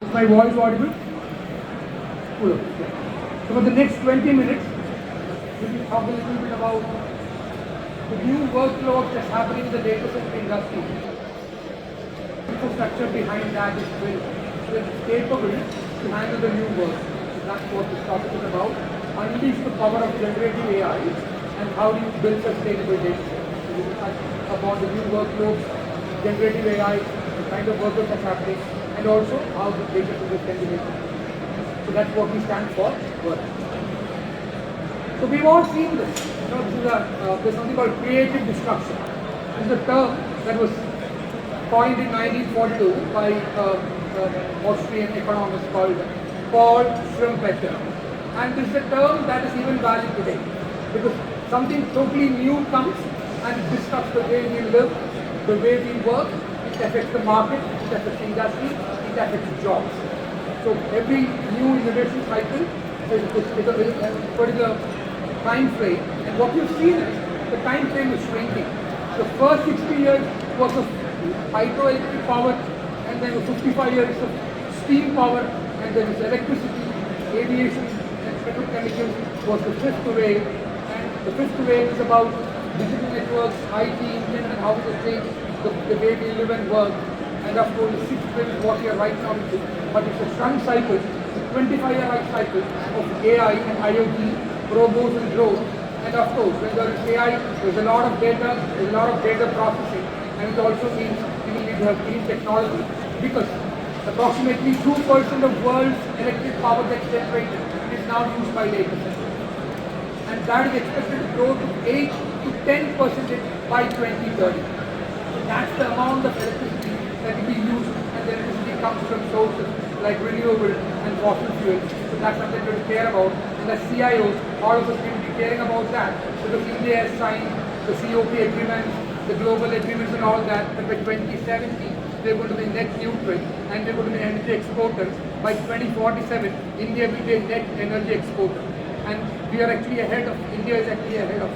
Is my voice audible? Cool. Okay. So for the next 20 minutes, we will talk a little bit about the new workload that's happening in the data center industry. Infrastructure behind that is built so that it's capable to handle the new work. So that's what this topic is about. Unleash the power of generative AI and how do you build sustainable data centers. So we will talk about the new workloads, generative AI, the kind of workload that's happening, and also how the data centers can be made. So that's what we stand for, work. So we've all seen this. There's something called creative destruction. This is a term that was coined in 1942 by Austrian economist called Paul Schumpeter. And this is a term that is even valid today. Because something totally new comes and it disrupts the way we live, the way we work, it affects the market, it affects industry, it affects jobs. So every new innovation cycle is a particular time frame, and what you've seen is the time frame is shrinking. The first 60 years was of hydroelectric power, and then 55 years of steam power, and then electricity, aviation, and petrochemicals was the fifth wave. And the fifth wave is about digital networks, IT, internet, and how it has changed the way we live and work. And of course, the sixth wave is what we are right now into. But it's a shrunk cycle, a 25-year life cycle of AI and IoT, robots and drones. And of course, when there is AI, there's a lot of data, there's a lot of data processing, and it also means we will need to have clean technology because approximately 2% of world's electric power that's generated is now used by data centers. And that is expected to grow to 8 to 10% by 2030. So that's the amount of electricity that will be used, and the electricity comes from sources like renewable and fossil fuels. So that's something to care about. And as CIOs, all of us need to be caring about that because India has signed the COP agreements, the global agreements and all that, but by 2070 they're going to be net neutral and they're going to be energy exporters. By 2047, India will be a net energy exporter. And we are actually ahead of, India is actually ahead of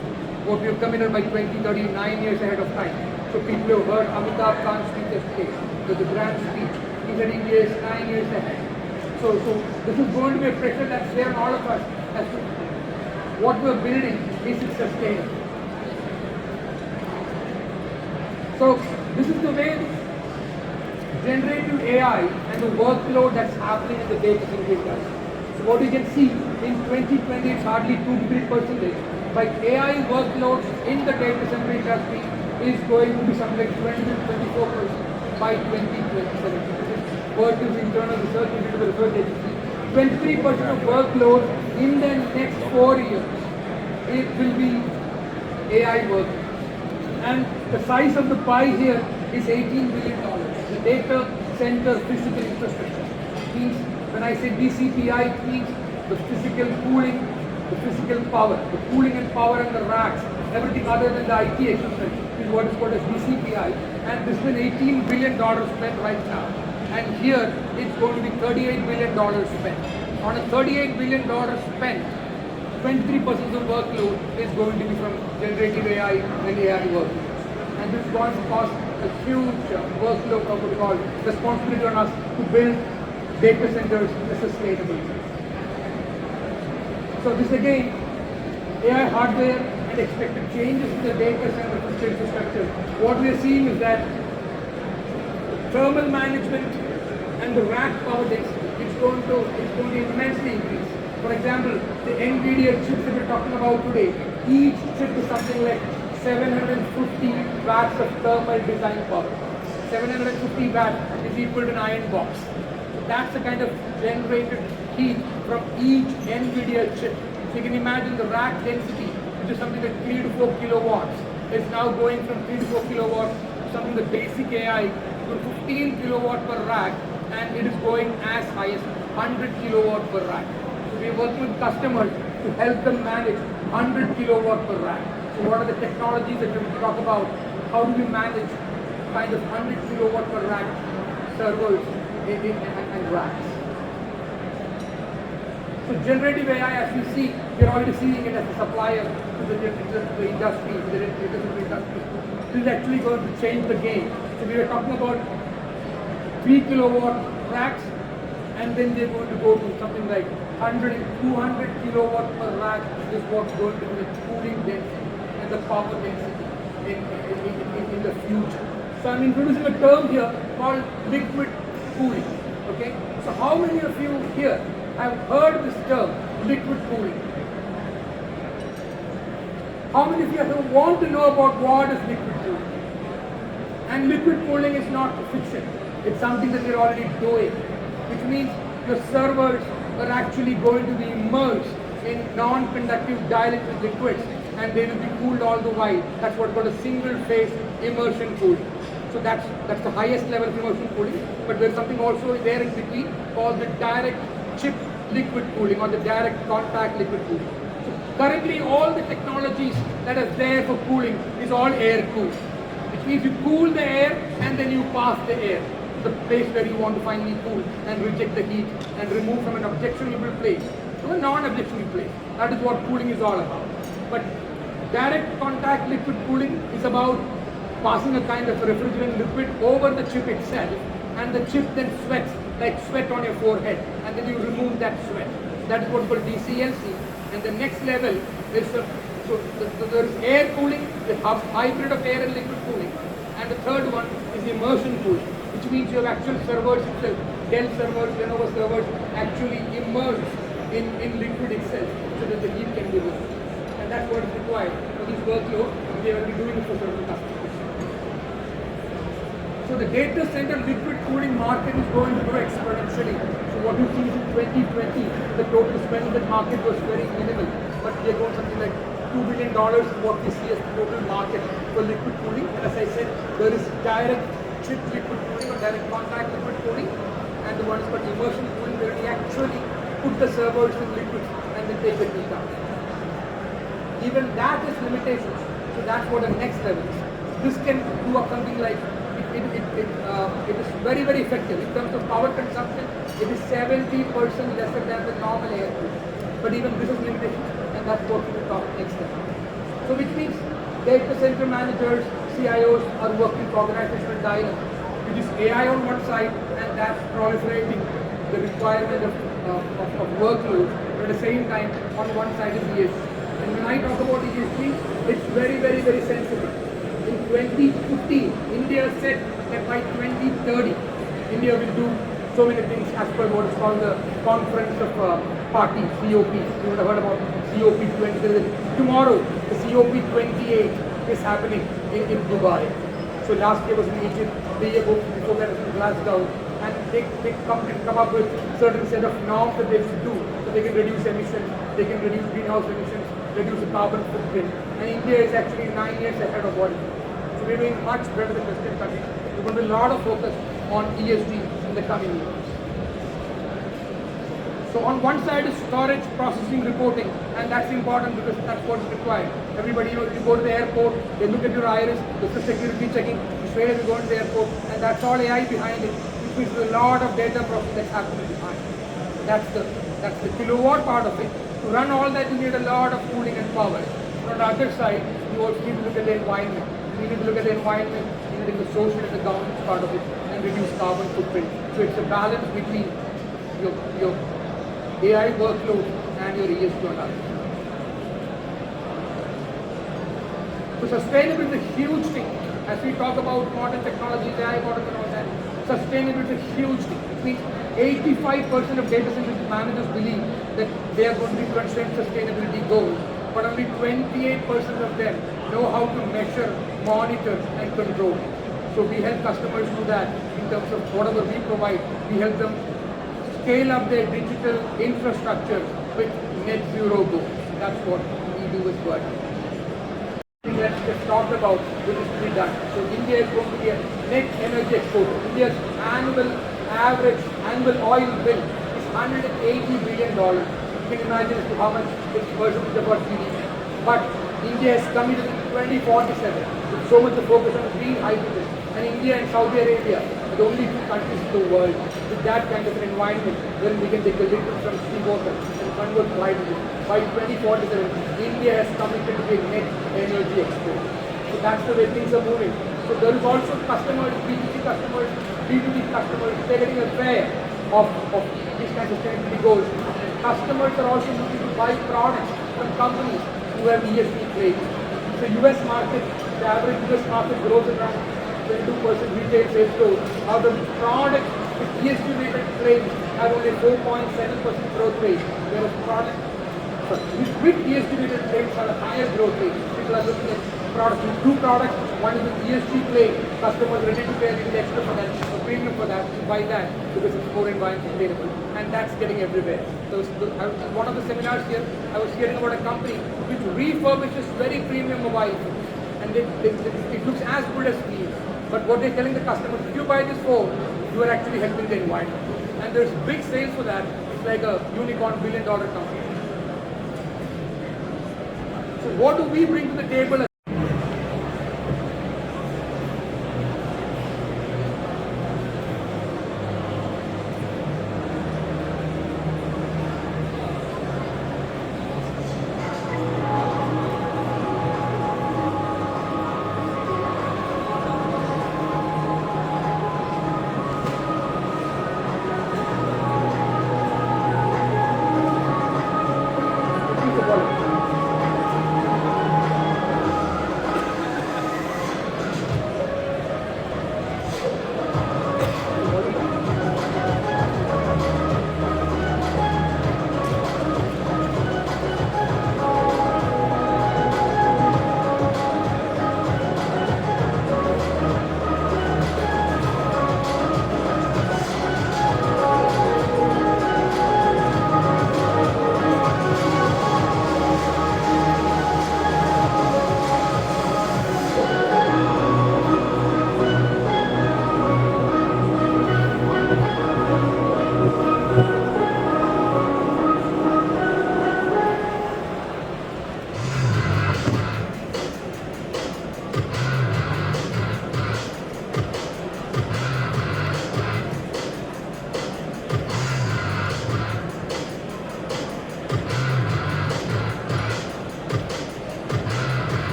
what we have committed by 2030, 9 years ahead of time. So people have heard Amitabh Khan's speech yesterday, the grand speech. He said India is 9 years ahead. So this is going to be a pressure that's there on all of us as to what we're building, is it sustainable? So this is the way generative AI and the workload that's happening in the data center industry. So what you can see in 2020 it's hardly 2 to 3%, but AI workloads in the data center industry is going to be something like 20 to 24% by 2027. This is internal research into the research agency. 23% of workload in the next 4 years, it will be AI work. And the size of the pie here is $18 billion. The data center physical infrastructure means, when I say DCPI, it means the physical cooling, the physical power, the cooling and power and the racks, everything other than the IT equipment is what is called as DCPI. And this is an $18 billion spent right now. And here it's going to be $38 billion spent. On a $38 billion spent, 23% of the workload is going to be from generative AI and AI work. And this is going to cost a huge workload of what we call responsibility on us to build data centers in a sustainable way. So this again, AI hardware and expected changes in the data center physical infrastructure. What we are seeing is that thermal management and the rack power density is going to immensely increase. For example, the NVIDIA chips that we're talking about today, each chip is something like 750 watts of thermal design power. 750 watts is equal to an iron box. So that's the kind of generated heat from each NVIDIA chip. So you can imagine the rack density, which is something like 3 to 4 kilowatts, is now going from 3 to 4 kilowatts to something the basic AI to 15 kilowatt per rack, and it is going as high as 100 kilowatt per rack. So we are working with customers to help them manage 100 kilowatt per rack. So what are the technologies that we talk about? How do we manage kind of 100 kilowatt per rack servers and racks? So generative AI, as we see, we are already seeing it as a supplier to the industry, to the industry. This is actually going to change the game. So we were talking about 3 kilowatt racks, and then they're going to go to something like 100 and 200 kilowatt per rack is what's going to be the cooling density and the power density in the future. So I'm introducing a term here called liquid cooling. Okay, so how many of you here have heard this term, liquid cooling? How many of you want to know about what is liquid cooling? And liquid cooling is not fiction. It's something that we're already doing, which means your servers are actually going to be immersed in non-conductive dielectric liquids, and they will be cooled all the while. That's what's called a single-phase immersion cooling. So that's the highest level of immersion cooling. But there's something also there in between called the direct chip liquid cooling or the direct contact liquid cooling. So currently, all the technologies that are there for cooling is all air cooled, which means you cool the air and then you pass the air to the place where you want to finally cool and reject the heat and remove from an objectionable place to a non-objectionable place. That is what cooling is all about. But direct contact liquid cooling is about passing a kind of refrigerant liquid over the chip itself, and the chip then sweats like sweat on your forehead, and then you remove that sweat. That is what's called DCLC. And the next level is there is air cooling, the hybrid of air and liquid cooling, and the third one is immersion cooling, which means you have actual servers itself, Dell servers, Lenovo servers actually immersed in liquid itself so that the heat can be removed. And that's what is required for these workloads. They will be doing it for certain customers. So the data center liquid cooling market is going to grow exponentially. So what you see is in 2020, the total spend in the market was very minimal, but we are going something like $2 billion is what we see as the total market for liquid cooling. And as I said, there is direct chip liquid cooling or direct contact liquid cooling, and the one is called immersion cooling, where we actually put the servers in liquid and then take the heat out. Even that is limitations. So that's what the next level is. This can do up something like it is very, very effective in terms of power consumption. It is 70% lesser than the normal air cooling. But even this is limitations, and that's what we will talk next time. So which means data center managers, CIOs are working for organizational dialogue. It is AI on one side, and that's proliferating the requirement of workloads. But at the same time, on one side is ESG. And when I talk about ESG, it's very, very, very sensitive. In 2015, India said that by 2030, India will do so many things as per what is called the Conference of Parties, COP. You would have heard about COP 20. Tomorrow, the COP 28 is happening in Dubai. So last year was in Egypt, the year before that was in Glasgow. And they come up with certain set of norms that they should do so they can reduce emissions, they can reduce greenhouse emissions, reduce the carbon footprint. And India is actually 9 years ahead of what it is. So we're doing much better than Western countries. There's going to be a lot of focus on ESG in the coming years. So on one side is storage, processing, reporting, and that's important because that's what's required. Everybody, you go to the airport, they look at your iris, there's the security checking, you straight away go to the airport, and that's all AI behind it, which means there's a lot of data processing that's happening behind. That's the kilowatt part of it. To run all that, you need a lot of cooling and power. On the other side, you also need to look at the environment. You need to look at the environment, you need to look at the social and the governance part of it, and reduce carbon footprint. So it's a balance between your AI workload and your ESG on that. So sustainability is a huge thing. As we talk about modern technologies, AI models and all that, sustainability is a huge thing. It means 85% of data center managers believe that they are going to be constrained sustainability goals, but only 28% of them know how to measure, monitor, and control. So we help customers do that in terms of whatever we provide. We help them scale up their digital infrastructure with net zero goals. That's what we do with Gartner. Let's just talk about what is to be done. So India is going to be a net energy exporter. India's average annual oil bill is $180 billion. You can imagine as to how much it's percentage of our GDP. But India is committed in 2047 with so much of focus on green hydrogen. And India and Saudi Arabia are the only two countries in the world with that kind of an environment where we can take the liquid from seawater and convert to hydrogen. By 2047, India has committed to be a net energy exporter. So that's the way things are moving. So there is also customers, B2C customers, B2B customers, they're getting a fair of these kinds of sustainability goals. And customers are also looking to buy products from companies who have ESG claims. The US market, the average US market grows at around 22% retail sales growth. Now the products with ESG related claims have only 4.7% growth rate, whereas products with ESG related claims have a higher growth rate. People are looking at products with two products, one is with ESG claim, customers ready to pay a little extra for that, a premium for that, to buy that because it's more environmentally sustainable, and that's getting everywhere. So one of the seminars here, I was hearing about a company which refurbishes very premium mobile phones, and it looks as good as new. But what they're telling the customers, if you buy this phone, you are actually helping the environment. And there's big sales for that. It's like a unicorn billion-dollar company. So what do we bring to the table?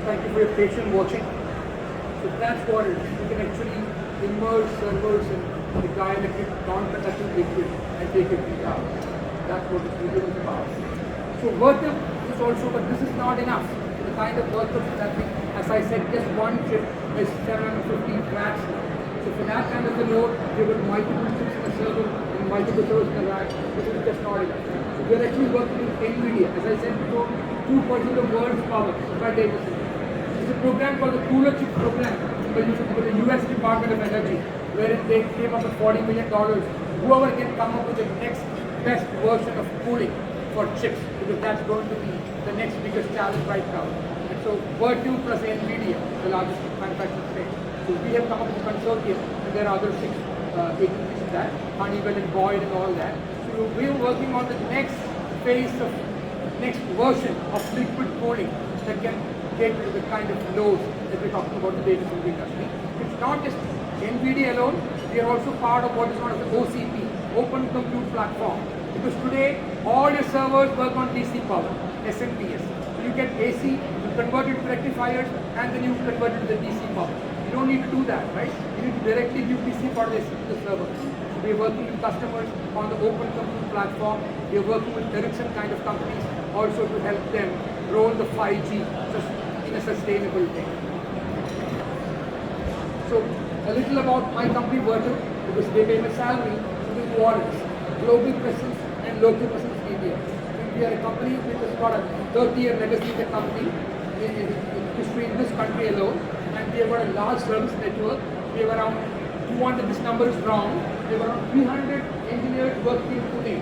Thank you for your patient watching. So that's what it is. You can actually immerse servers in the dielectric non-conductive liquid and take it out. That's what this video is about. So workup is also, but this is not enough. The kind of workup is happening, as I said, just one chip is 750 watts. So for that kind of a load, you have multiple chips in a server and multiple servers in a rack. This is just not enough. So we are actually working with NVIDIA. As I said before, 2% of the world's power by data center. It's a program called the Cooler Chip Program by the US Department of Energy, wherein they came up with $40 million. Whoever can come up with the next best version of cooling for chips, because that's going to be the next biggest challenge right now. And so Virtu plus NVIDIA, the largest manufacturer today. So we have come up with a consortium, and there are other 6 agencies in that, Honeywell and Boyd and all that. So we are working on the next phase of, next version of liquid cooling that can cater to the kind of loads that we're talking about in the data center industry. It's not just NVD alone, we are also part of what is known as the OCP, Open Compute Platform. Because today, all your servers work on DC power, SMPS. So you get AC, you convert it to rectifiers, and then you convert it to the DC power. You don't need to do that, right? You need to directly give DC power to the server. So we are working with customers on the Open Compute Platform. We are working with Ericsson kind of companies also to help them roll the 5G in a sustainable way. So a little about my company Virtu, because they pay my salary with warrants, global presence and local presence in India. We are a company which has got a 30-year legacy in the company in history in this country alone, and we have got a large service network. We have around, if you want that this number is wrong, we have around 300 engineers working in Pune.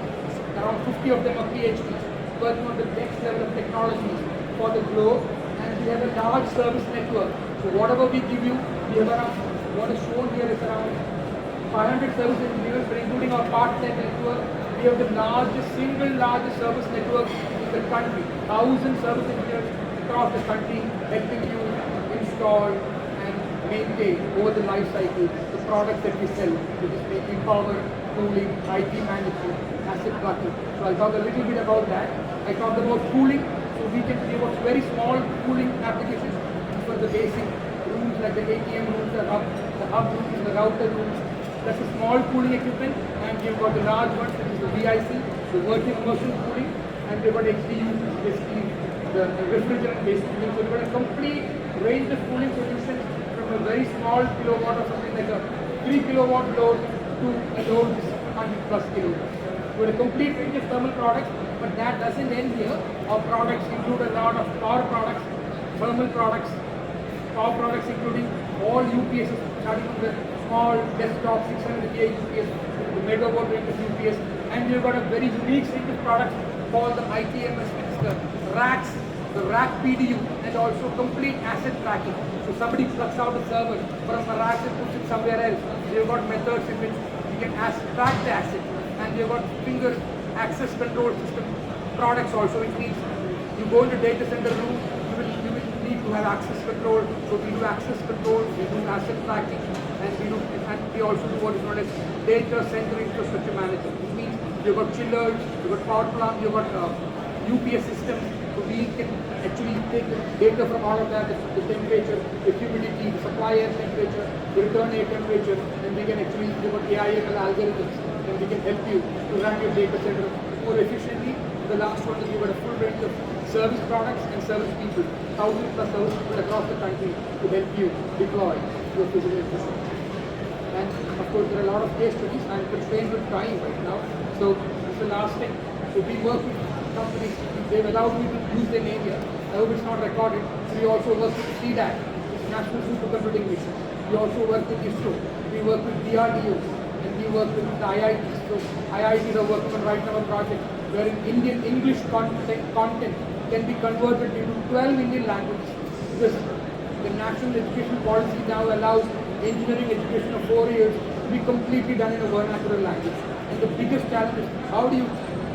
Around 50 of them are PhDs, working on the next level of technologies for the globe, and we have a large service network. So whatever we give you, we have around, what is shown here is around 500 service engineers, but including our part-time network, we have the single largest service network in the country. 1,000 service engineers across the country helping you install and maintain over the life cycle the products that we sell, which is making power, cooling, IT management, asset tracking. So I'll talk a little bit about that. I talked about cooling, so we can give us very small cooling applications for the basic rooms like the ATM rooms, the hub rooms, the router rooms. That's a small cooling equipment, and we've got the large ones, which is the VIC, the vertical immersion cooling, and we've got XDU, basically the refrigerant-based cooling. So we've got a complete range of cooling solutions from a very small kilowatt or something like a 3 kilowatt load to a load which is 100 plus kilowatts. We've got a complete range of thermal products, but that doesn't end here. Our products include a lot of power products, thermal products, power products including all UPSs, starting from the small desktop 600 kVA UPS, the megawatt range of UPS, and we've got a very unique range of products called the ITMS, which is the racks, the rack PDU, and also complete asset tracking. So somebody plugs out a server from a rack and puts it somewhere else. We've got methods in which we can track the asset, and we've got finger access control system products also, which means you go into data center room, you will need to have access control. So we do access control, we do asset tracking, and we also do what is known as data center infrastructure management. Which means you've got chillers, you've got power plant, you've got UPS systems. So we can actually take the data from all of that, the temperature, the humidity, the supply air temperature, the return air temperature, and we can actually do AI/ML algorithms, and we can help you to run your data center more efficiently. The last one is you've got a full range of service products and service people, 1,000 plus service people across the country to help you deploy your physical infrastructure. And of course, there are a lot of case studies. I'm constrained with time right now, so it's the last thing. So we work with companies. They've allowed me to use their name here. I hope it's not recorded. We also work with CDAC, it's National Supercomputing Mission. We also work with ISRO. We work with DRDO, and we work with the IITs. So IITs are working on right now a project wherein Indian English content can be converted into 12 Indian languages. Because the national education policy now allows engineering education of 4 years to be completely done in a vernacular language. And the biggest challenge is how do you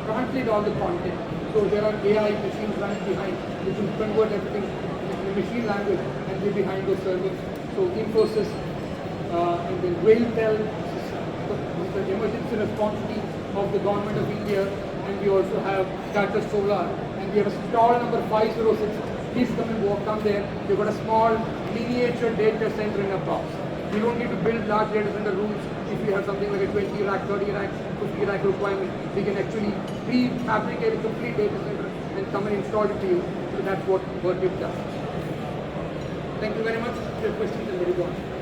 translate all the content? So there are AI machines running behind which will convert everything in machine language and be behind those servers. So Infosys and then RailTel, the emergency response team of the government of India, and we also have Tata Solar, and we have a stall number 506. Please come there. We've got a small miniature data center in a box. You don't need to build large data center rooms. If you have something like a 20 rack, 30 rack, 50 rack requirement, we can actually prefabricate a complete data center and come and install it to you. So that's what we've done. Thank you very much. Your questions are very good.